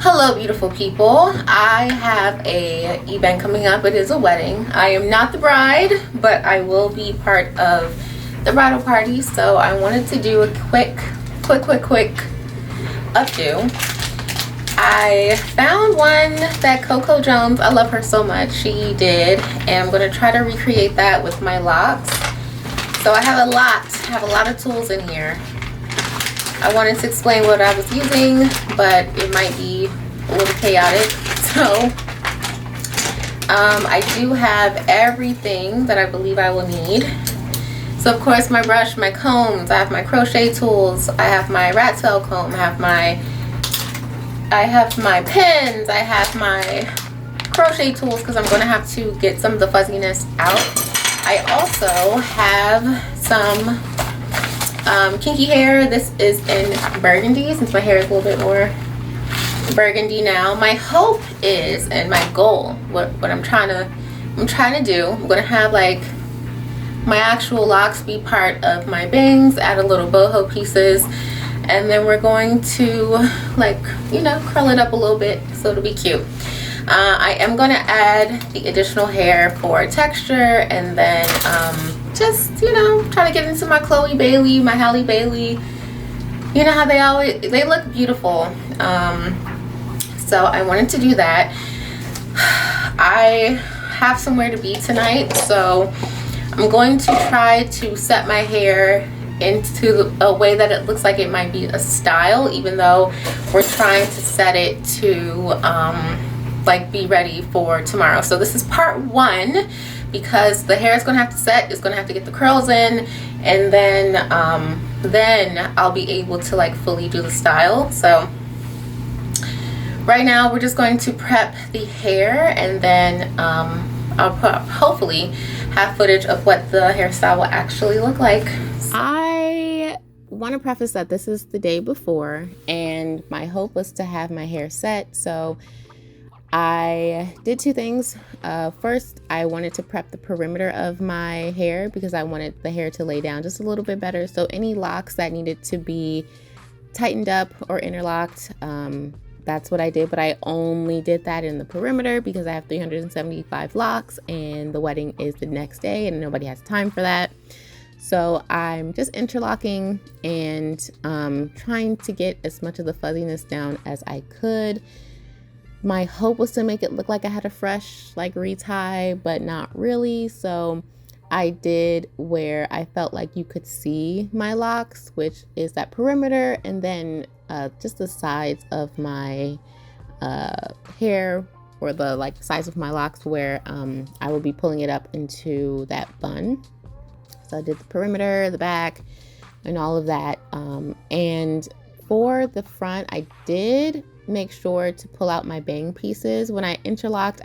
Hello beautiful people. I have a event coming up. It is a wedding. I am not the bride, but I will be part of the bridal party. So I wanted to do a quick updo. I found one that Coco Jones, I love her so much, she did, and I'm going to try to recreate that with my locks. So I have a lot of tools in here. I wanted to explain what I was using, but it might be a little chaotic. So I do have everything that I believe I will need. So of course my brush, my combs, I have my crochet tools, I have my rat tail comb, I have my pins, I have my crochet tools because I'm going to have to get some of the fuzziness out. I also have some kinky hair. This is in burgundy since my hair is a little bit more burgundy now. My hope is, and my goal, what I'm trying to do, I'm going to have like my actual locks be part of my bangs, add a little boho pieces, and then we're going to, like, you know, curl it up a little bit so it'll be cute. I am going to add the additional hair for texture, and then just, you know, try to get into my Chloe Bailey, my Halle Bailey. You know how they look beautiful. So I wanted to do that. I have somewhere to be tonight, so I'm going to try to set my hair into a way that it looks like it might be a style, even though we're trying to set it to like be ready for tomorrow. So this is part one, because the hair is going to have to set, it's going to have to get the curls in, and then I'll be able to like fully do the style. So right now we're just going to prep the hair, and then I'll hopefully have footage of what the hairstyle will actually look like. I want to preface that this is the day before, and my hope was to have my hair set. So I did two things. First, I wanted to prep the perimeter of my hair because I wanted the hair to lay down just a little bit better. So any locks that needed to be tightened up or interlocked, that's what I did. But I only did that in the perimeter because I have 375 locks and the wedding is the next day and nobody has time for that. So I'm just interlocking and trying to get as much of the fuzziness down as I could. My hope was to make it look like I had a fresh like retie, but not really. So I did where I felt like you could see my locks, which is that perimeter, and then just the sides of my hair, or the like size of my locks where I will be pulling it up into that bun. So I did the perimeter, the back, and all of that. And for the front, I did make sure to pull out my bang pieces. When I interlocked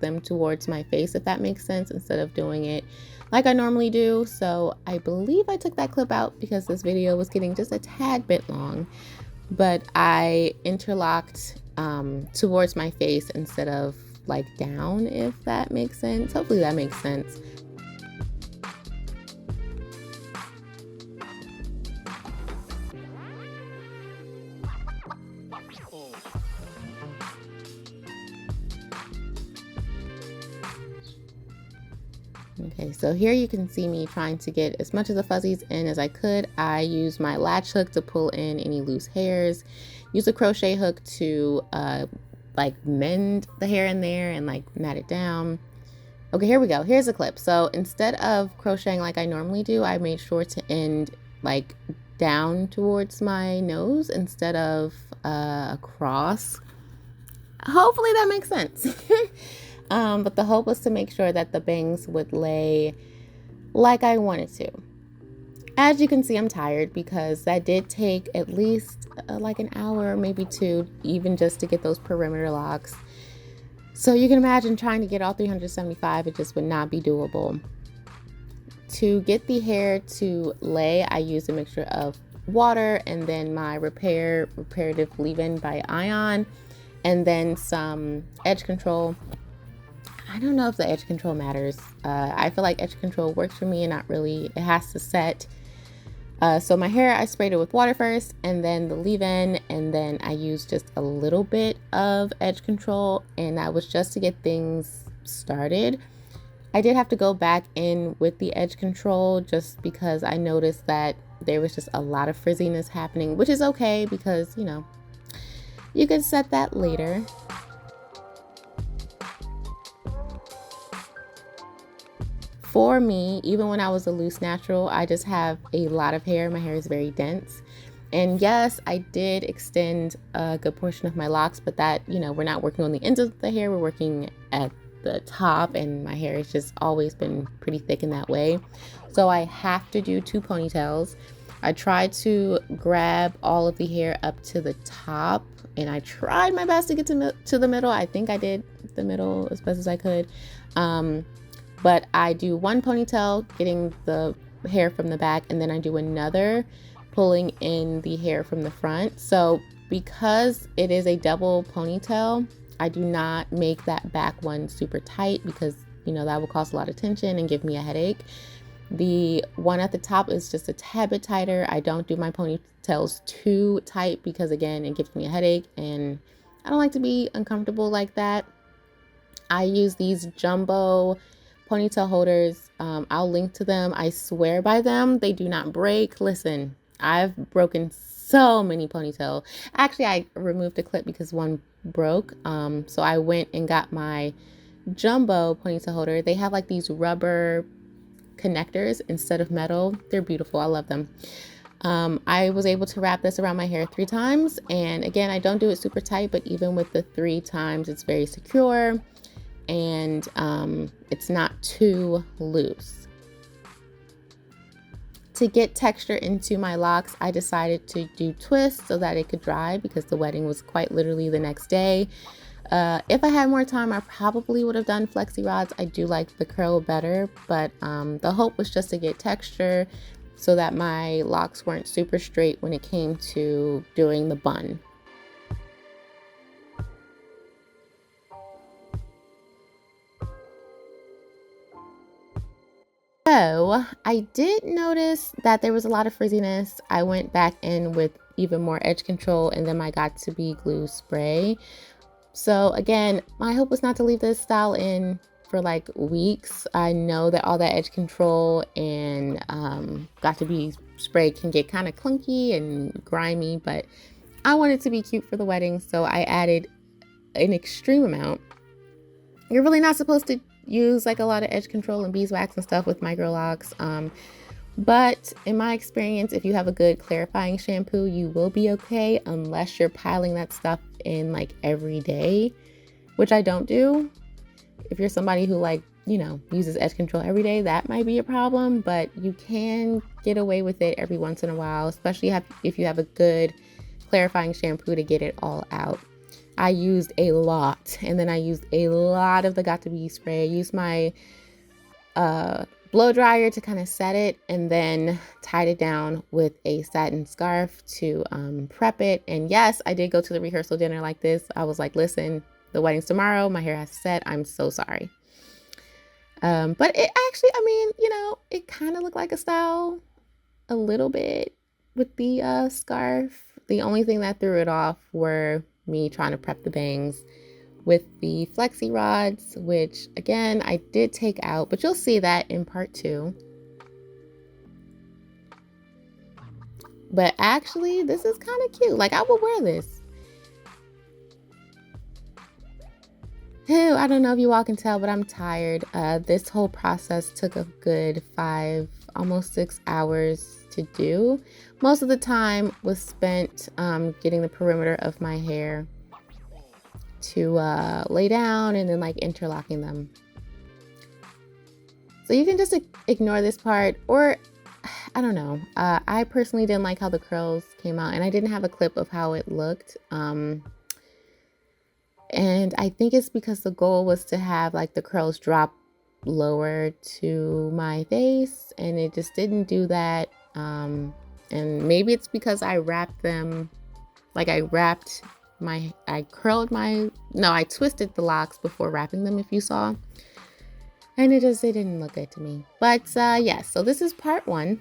them towards my face, if that makes sense, instead of doing it like I normally do. So I believe I took that clip out because this video was getting just a tad bit long, but I interlocked towards my face instead of like down, if that makes sense. Hopefully that makes sense. Okay, so here you can see me trying to get as much of the fuzzies in as I could. I use my latch hook to pull in any loose hairs. Use a crochet hook to like mend the hair in there and like mat it down. Okay, here we go. Here's a clip. So instead of crocheting like I normally do, I made sure to end like down towards my nose instead of across. Hopefully that makes sense. But the hope was to make sure that the bangs would lay like I wanted to. As you can see, I'm tired because that did take at least like an hour, maybe two, even just to get those perimeter locks. So you can imagine trying to get all 375, it just would not be doable. To get the hair to lay, I used a mixture of water and then my reparative leave-in by Ion, and then some edge control. I don't know if the edge control matters. I feel like edge control works for me and not really. It has to set So my hair, I sprayed it with water first and then the leave-in, and then I used just a little bit of edge control, and that was just to get things started. I did have to go back in with the edge control just because I noticed that there was just a lot of frizziness happening, which is okay because, you know, you can set that later. For me, even when I was a loose natural, I just have a lot of hair. My hair is very dense. And yes, I did extend a good portion of my locks, but that, you know, we're not working on the ends of the hair, we're working at the top, and my hair has just always been pretty thick in that way. So I have to do 2 ponytails. I tried to grab all of the hair up to the top, and I tried my best to get to the middle. I think I did the middle as best as I could. But I do 1 ponytail, getting the hair from the back, and then I do another, pulling in the hair from the front. So because it is a double ponytail, I do not make that back one super tight because, you know, that will cause a lot of tension and give me a headache. The one at the top is just a tad bit tighter. I don't do my ponytails too tight because, again, it gives me a headache and I don't like to be uncomfortable like that. I use these jumbo ponytail holders. I'll link to them. I swear by them. They do not break. Listen, I've broken so many ponytail. Actually, I removed a clip because one broke. So I went and got my jumbo ponytail holder. They have like these rubber connectors instead of metal. They're beautiful. I love them. I was able to wrap this around my hair 3 times. And again, I don't do it super tight, but even with the 3 times, it's very secure. And it's not too loose. To get texture into my locks, I decided to do twists so that it could dry because the wedding was quite literally the next day. If I had more time, I probably would have done flexi rods. I do like the curl better, but the hope was just to get texture so that my locks weren't super straight when it came to doing the bun. So I did notice that there was a lot of frizziness. I went back in with even more edge control and then my Got To Be glue spray. So again, my hope was not to leave this style in for like weeks. I know that all that edge control and Got To Be spray can get kind of clunky and grimy, but I wanted to be cute for the wedding, so I added an extreme amount. You're really not supposed to use like a lot of edge control and beeswax and stuff with Microlocs, but in my experience, if you have a good clarifying shampoo, you will be okay, unless you're piling that stuff in like every day, which I don't do. If you're somebody who, like, you know, uses edge control every day, that might be a problem, but you can get away with it every once in a while, especially if you have a good clarifying shampoo to get it all out. I used a lot, and then I used a lot of the Got To Be spray. I used my blow dryer to kind of set it, and then tied it down with a satin scarf to prep it. And yes, I did go to the rehearsal dinner like this. I was like, listen, the wedding's tomorrow. My hair has to set. I'm so sorry. But it actually, I mean, you know, it kind of looked like a style a little bit with the scarf. The only thing that threw it off were me trying to prep the bangs with the flexi rods, which again I did take out, but you'll see that in part 2. But actually, this is kind of cute. Like, I would wear this. Ew, I don't know if you all can tell, but I'm tired. This whole process took a good 5, almost 6 hours to do. Most of the time was spent getting the perimeter of my hair to lay down and then like interlocking them. So you can just ignore this part, or I don't know. I personally didn't like how the curls came out, and I didn't have a clip of how it looked. And I think it's because the goal was to have like the curls drop lower to my face, and it just didn't do that. And maybe it's because I wrapped them, like I twisted the locks before wrapping them, if you saw. And it didn't look good to me. But yes, so this is part 1.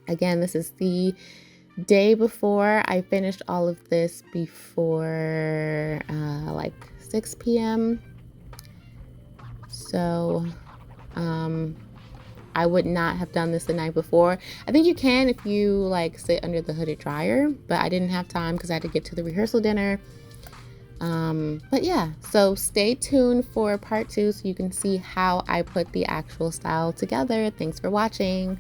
Again, this is the day before. I finished all of this before like 6 p.m. So I would not have done this the night before. I think you can if you like sit under the hooded dryer, but I didn't have time because I had to get to the rehearsal dinner. But yeah, so stay tuned for part 2 so you can see how I put the actual style together. Thanks for watching.